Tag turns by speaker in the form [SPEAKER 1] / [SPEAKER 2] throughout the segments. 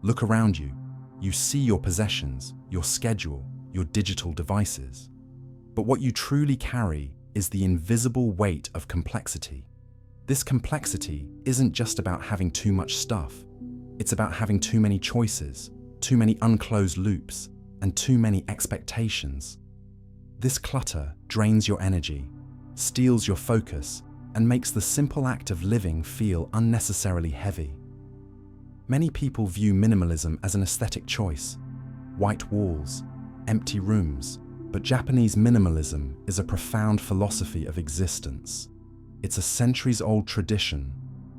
[SPEAKER 1] Look around you. You see your possessions, your schedule, your digital devices. But what you truly carry is the invisible weight of complexity. This complexity isn't just about having too much stuff. It's about having too many choices, too many unclosed loops, and too many expectations. This clutter drains your energy, steals your focus, and makes the simple act of living feel unnecessarily heavy. Many people view minimalism as an aesthetic choice: white walls, empty rooms, but Japanese minimalism is a profound philosophy of existence. It's a centuries-old tradition,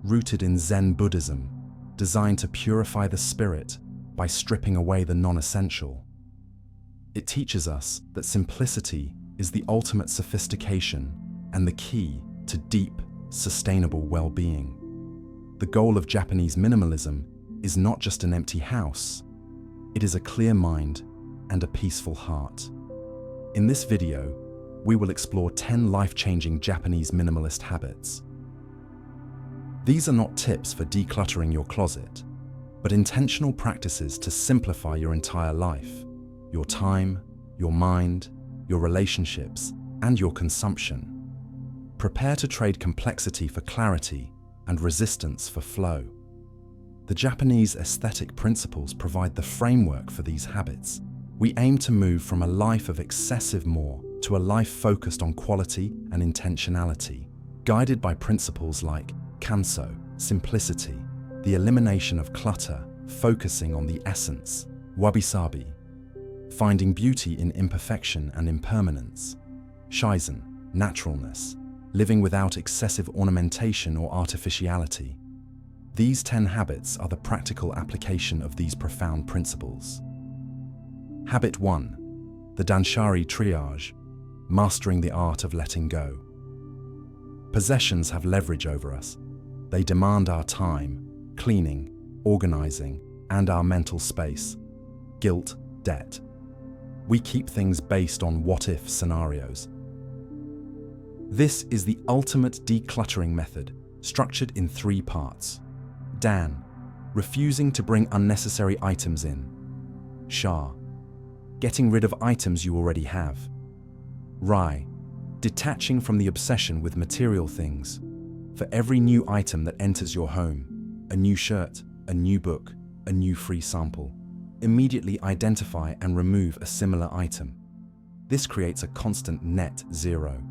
[SPEAKER 1] rooted in Zen Buddhism, designed to purify the spirit by stripping away the non-essential. It teaches us that simplicity is the ultimate sophistication and the key to deep, sustainable well-being. The goal of Japanese minimalism is not just an empty house. It is a clear mind and a peaceful heart. In this video, we will explore 10 life-changing Japanese minimalist habits. These are not tips for decluttering your closet, but intentional practices to simplify your entire life, your time, your mind, your relationships, and your consumption. Prepare to trade complexity for clarity and resistance for flow. The Japanese aesthetic principles provide the framework for these habits. We aim to move from a life of excessive more to a life focused on quality and intentionality, guided by principles like Kanso, simplicity, the elimination of clutter, focusing on the essence, Wabishabi, finding beauty in imperfection and impermanence, Shizen, naturalness, living without excessive ornamentation or artificiality. These 10 habits are the practical application of these profound principles. Habit 1. The Danshari triage, mastering the art of letting go. Possessions have leverage over us. They demand our time, cleaning, organizing, and our mental space. Guilt, debt. We keep things based on what-if scenarios. This is the ultimate decluttering method, structured in 3 parts. Dan, refusing to bring unnecessary items in. Sha, getting rid of items you already have. Rai, detaching from the obsession with material things. For every new item that enters your home, a new shirt, a new book, a new free sample, immediately identify and remove a similar item. This creates a constant net zero.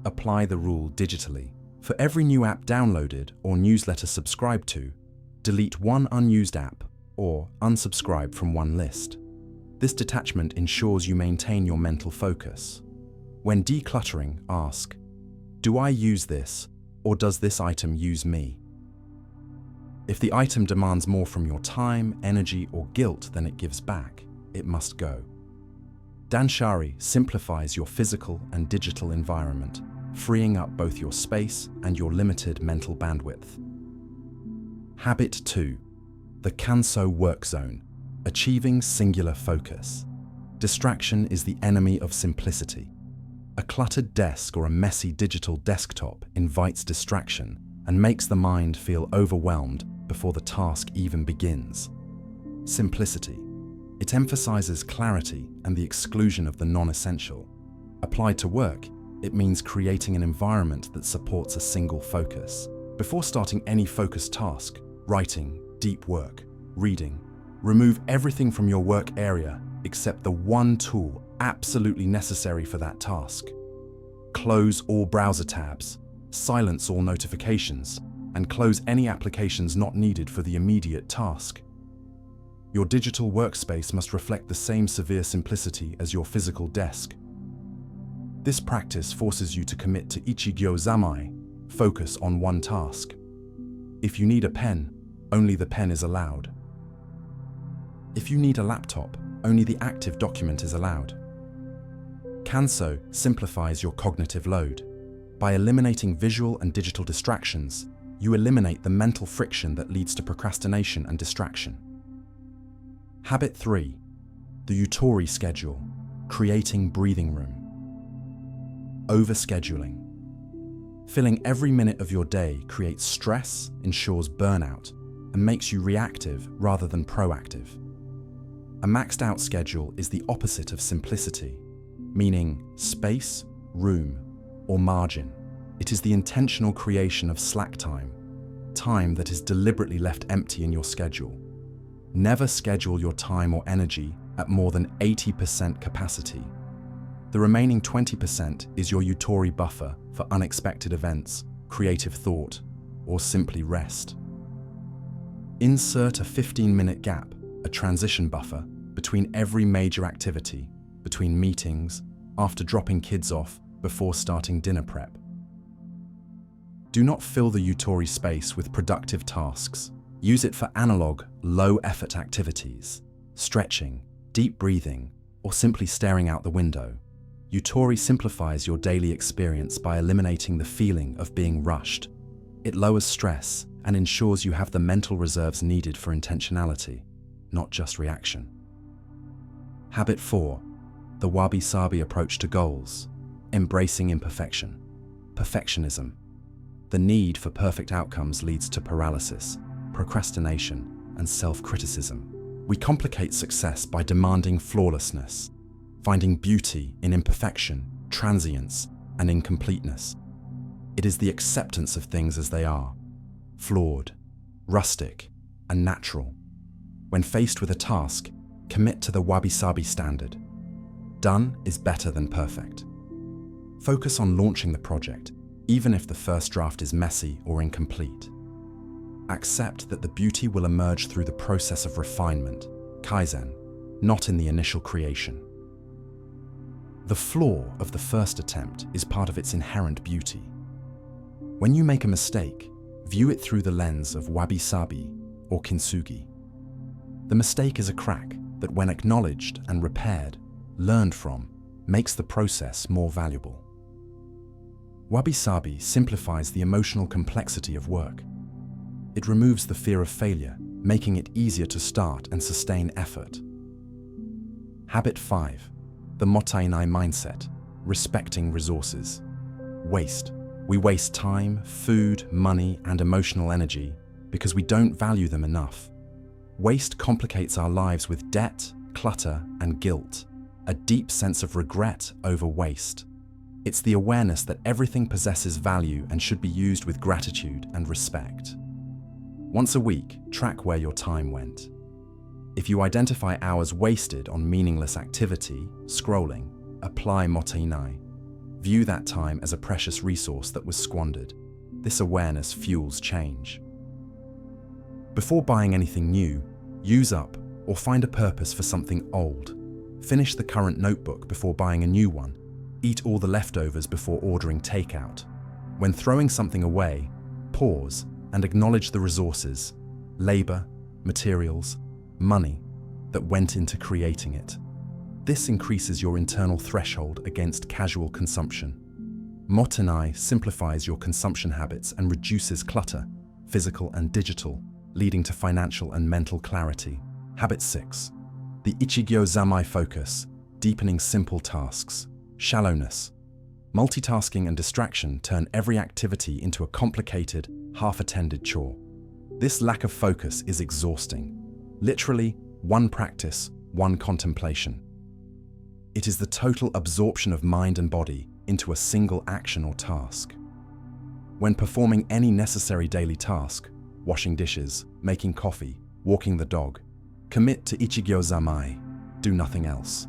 [SPEAKER 1] Apply the rule digitally. For every new app downloaded or newsletter subscribed to, delete one unused app or unsubscribe from one list. This detachment ensures you maintain your mental focus. When decluttering, ask, do I use this, or does this item use me? If the item demands more from your time, energy, or guilt than it gives back, it must go. Danshari simplifies your physical and digital environment, freeing up both your space and your limited mental bandwidth. Habit 2. The Kanso work zone, achieving singular focus. Distraction is the enemy of simplicity. A cluttered desk or a messy digital desktop invites distraction and makes the mind feel overwhelmed before the task even begins. Simplicity. It emphasizes clarity and the exclusion of the non-essential. Applied to work, it means creating an environment that supports a single focus. Before starting any focused task, writing, deep work, reading, remove everything from your work area except the one tool absolutely necessary for that task. Close all browser tabs, silence all notifications, and close any applications not needed for the immediate task. Your digital workspace must reflect the same severe simplicity as your physical desk. This practice forces you to commit to Ichigo Ichie, focus on one task. If you need a pen, only the pen is allowed. If you need a laptop, only the active document is allowed. Kanso simplifies your cognitive load. By eliminating visual and digital distractions, you eliminate the mental friction that leads to procrastination and distraction. Habit 3. The Yutori schedule, creating breathing room. Overscheduling. Filling every minute of your day creates stress, ensures burnout, and makes you reactive rather than proactive. A maxed out schedule is the opposite of simplicity, meaning space, room, or margin. It is the intentional creation of slack time, time that is deliberately left empty in your schedule. Never schedule your time or energy at more than 80% capacity. The remaining 20% is your Yutori buffer for unexpected events, creative thought, or simply rest. Insert a 15-minute gap, a transition buffer, between every major activity, between meetings, after dropping kids off, before starting dinner prep. Do not fill the Yutori space with productive tasks. Use it for analog, low-effort activities, stretching, deep breathing, or simply staring out the window. Yutori simplifies your daily experience by eliminating the feeling of being rushed. It lowers stress and ensures you have the mental reserves needed for intentionality, not just reaction. Habit 4. The Wabishabi approach to goals. Embracing imperfection. Perfectionism. The need for perfect outcomes leads to paralysis, procrastination, and self-criticism. We complicate success by demanding flawlessness, finding beauty in imperfection, transience, and incompleteness. It is the acceptance of things as they are, flawed, rustic, and natural. When faced with a task, commit to the Wabishabi standard. Done is better than perfect. Focus on launching the project, even if the first draft is messy or incomplete. Accept that the beauty will emerge through the process of refinement, Kaizen, not in the initial creation. The flaw of the first attempt is part of its inherent beauty. When you make a mistake, view it through the lens of Wabishabi or Kintsugi. The mistake is a crack that, when acknowledged and repaired, learned from, makes the process more valuable. Wabishabi simplifies the emotional complexity of work. It removes the fear of failure, making it easier to start and sustain effort. Habit 5. The Mottainai mindset, respecting resources. Waste. We waste time, food, money, and emotional energy because we don't value them enough. Waste complicates our lives with debt, clutter, and guilt, a deep sense of regret over waste. It's the awareness that everything possesses value and should be used with gratitude and respect. Once a week, track where your time went. If you identify hours wasted on meaningless activity, scrolling, apply Mottainai. View that time as a precious resource that was squandered. This awareness fuels change. Before buying anything new, use up or find a purpose for something old. Finish the current notebook before buying a new one. Eat all the leftovers before ordering takeout. When throwing something away, pause and acknowledge the resources, labor, materials, money that went into creating it. This increases your internal threshold against casual consumption. Mottainai simplifies your consumption habits and reduces clutter, physical and digital, leading to financial and mental clarity. Habit 6. The Ichigo Ichie focus, deepening simple tasks. Shallowness. Multitasking and distraction turn every activity into a complicated, half-attended chore. This lack of focus is exhausting. Literally, one practice, one contemplation. It is the total absorption of mind and body into a single action or task. When performing any necessary daily task, washing dishes, making coffee, walking the dog, commit to Ichigo Ichie, do nothing else.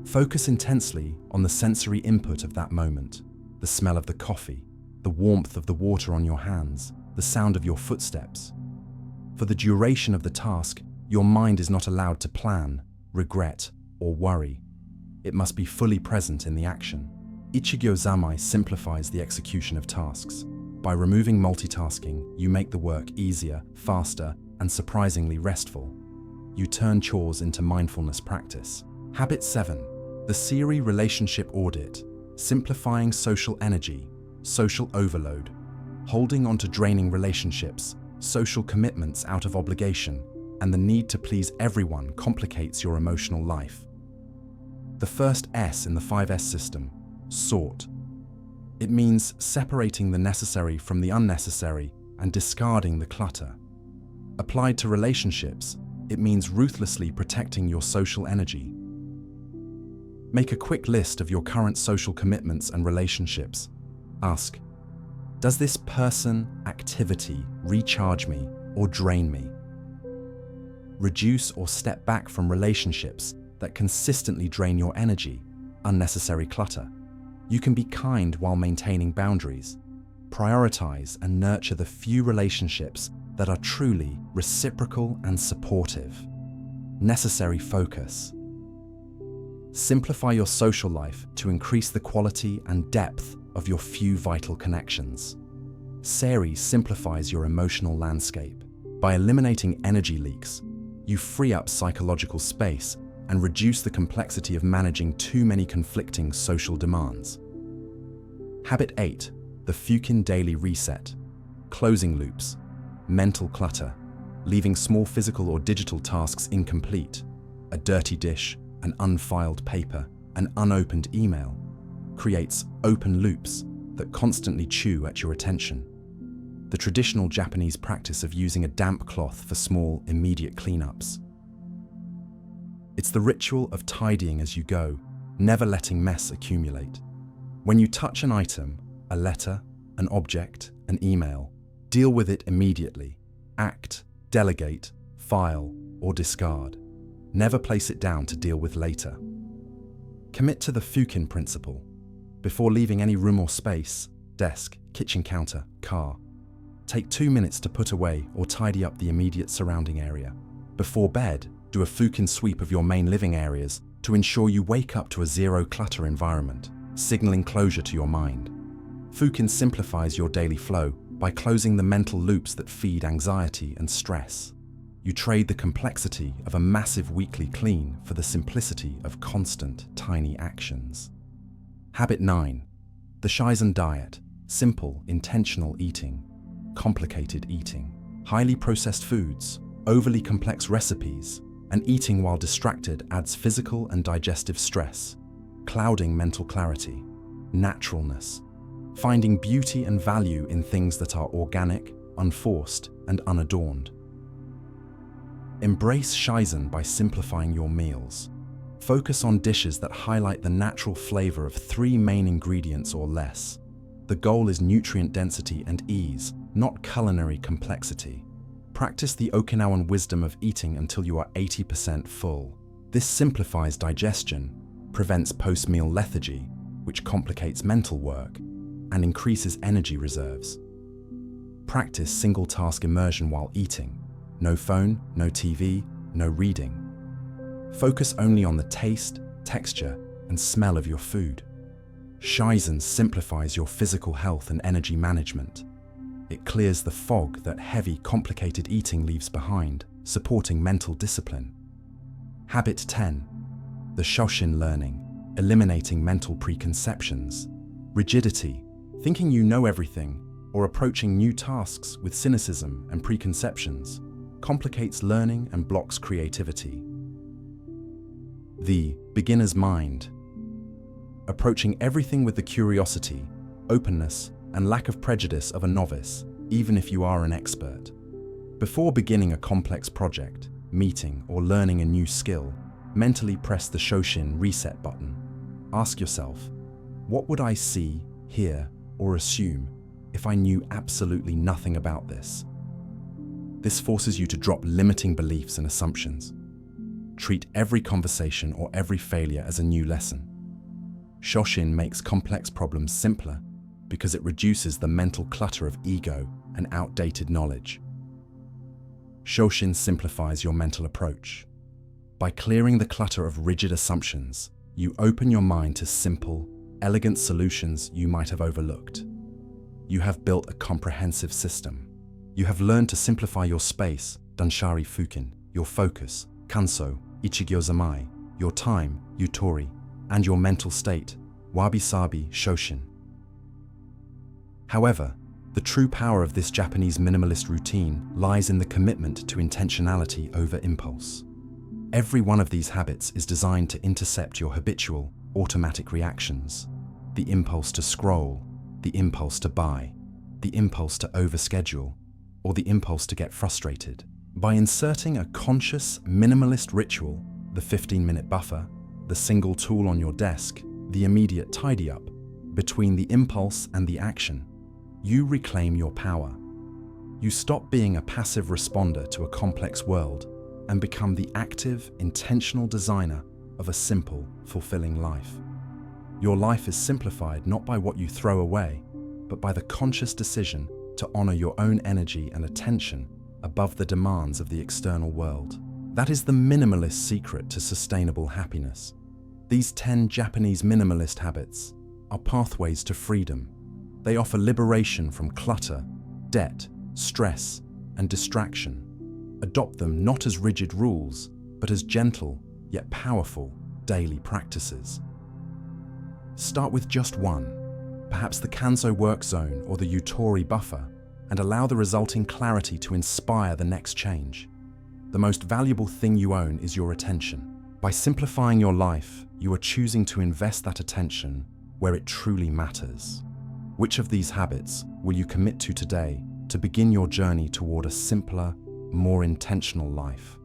[SPEAKER 1] Focus intensely on the sensory input of that moment, the smell of the coffee, the warmth of the water on your hands, the sound of your footsteps. For the duration of the task, your mind is not allowed to plan, regret, or worry. It must be fully present in the action. Ichigo Ichie simplifies the execution of tasks. By removing multitasking, you make the work easier, faster, and surprisingly restful. You turn chores into mindfulness practice. Habit 7. The Siri relationship audit, simplifying social energy, social overload, holding on to draining relationships, social commitments out of obligation, and the need to please everyone complicates your emotional life. The first S in the 5S system, sort. It means separating the necessary from the unnecessary and discarding the clutter. Applied to relationships, it means ruthlessly protecting your social energy. Make a quick list of your current social commitments and relationships. Ask, does this person, activity recharge me or drain me? Reduce or step back from relationships that consistently drain your energy, unnecessary clutter. You can be kind while maintaining boundaries. Prioritize and nurture the few relationships that are truly reciprocal and supportive. Necessary focus. Simplify your social life to increase the quality and depth of your few vital connections. Siri simplifies your emotional landscape. By eliminating energy leaks, you free up psychological space and reduce the complexity of managing too many conflicting social demands. Habit 8. The Fukin Daily Reset. Closing loops. Mental clutter. Leaving small physical or digital tasks incomplete. A dirty dish, an unfiled paper, an unopened email creates open loops that constantly chew at your attention. The traditional Japanese practice of using a damp cloth for small, immediate cleanups. It's the ritual of tidying as you go, never letting mess accumulate. When you touch an item, a letter, an object, an email, deal with it immediately. Act, delegate, file, or discard. Never place it down to deal with later. Commit to the Fukin principle. Before leaving any room or space, desk, kitchen counter, car, take 2 minutes to put away or tidy up the immediate surrounding area. Before bed, do a Fukin sweep of your main living areas to ensure you wake up to a zero clutter environment, signaling closure to your mind. Fukin simplifies your daily flow by closing the mental loops that feed anxiety and stress. You trade the complexity of a massive weekly clean for the simplicity of constant, tiny actions. Habit 9. The Shizen diet. Simple, intentional eating. Complicated eating. Highly processed foods, overly complex recipes, and eating while distracted adds physical and digestive stress, clouding mental clarity. Naturalness. Finding beauty and value in things that are organic, unforced, and unadorned. Embrace Shizen by simplifying your meals. Focus on dishes that highlight the natural flavor of 3 main ingredients or less. The goal is nutrient density and ease, not culinary complexity. Practice the Okinawan wisdom of eating until you are 80% full. This simplifies digestion, prevents post-meal lethargy, which complicates mental work, and increases energy reserves. Practice single-task immersion while eating. No phone, no TV, no reading. Focus only on the taste, texture, and smell of your food. Shizen simplifies your physical health and energy management. It clears the fog that heavy, complicated eating leaves behind, supporting mental discipline. Habit 10. The Shoshin learning, eliminating mental preconceptions. Rigidity, thinking you know everything, or approaching new tasks with cynicism and preconceptions, complicates learning and blocks creativity. The beginner's mind. Approaching everything with the curiosity, openness, and lack of prejudice of a novice, even if you are an expert. Before beginning a complex project, meeting, or learning a new skill, mentally press the Shoshin reset button. Ask yourself, what would I see, hear, or assume if I knew absolutely nothing about this? This forces you to drop limiting beliefs and assumptions. Treat every conversation or every failure as a new lesson. Shoshin makes complex problems simpler because it reduces the mental clutter of ego and outdated knowledge. Shoshin simplifies your mental approach. By clearing the clutter of rigid assumptions, you open your mind to simple, elegant solutions you might have overlooked. You have built a comprehensive system. You have learned to simplify your space, Danshari Fukin, your focus, Cano, Ichigo Ichie, your time, Yutori, and your mental state, Wabishabi, Shoshin. However, the true power of this Japanese minimalist routine lies in the commitment to intentionality over impulse. Every one of these habits is designed to intercept your habitual, automatic reactions. The impulse to scroll, the impulse to buy, the impulse to overschedule, or the impulse to get frustrated. By inserting a conscious, minimalist ritual, the 15-minute buffer, the single tool on your desk, the immediate tidy-up, between the impulse and the action, you reclaim your power. You stop being a passive responder to a complex world and become the active, intentional designer of a simple, fulfilling life. Your life is simplified not by what you throw away, but by the conscious decision to honor your own energy and attention above the demands of the external world. That is the minimalist secret to sustainable happiness. These 10 Japanese minimalist habits are pathways to freedom. They offer liberation from clutter, debt, stress, and distraction. Adopt them not as rigid rules, but as gentle yet powerful daily practices. Start with just one, perhaps the Kanso work zone or the Yutori buffer, and allow the resulting clarity to inspire the next change. The most valuable thing you own is your attention. By simplifying your life, you are choosing to invest that attention where it truly matters. Which of these habits will you commit to today to begin your journey toward a simpler, more intentional life?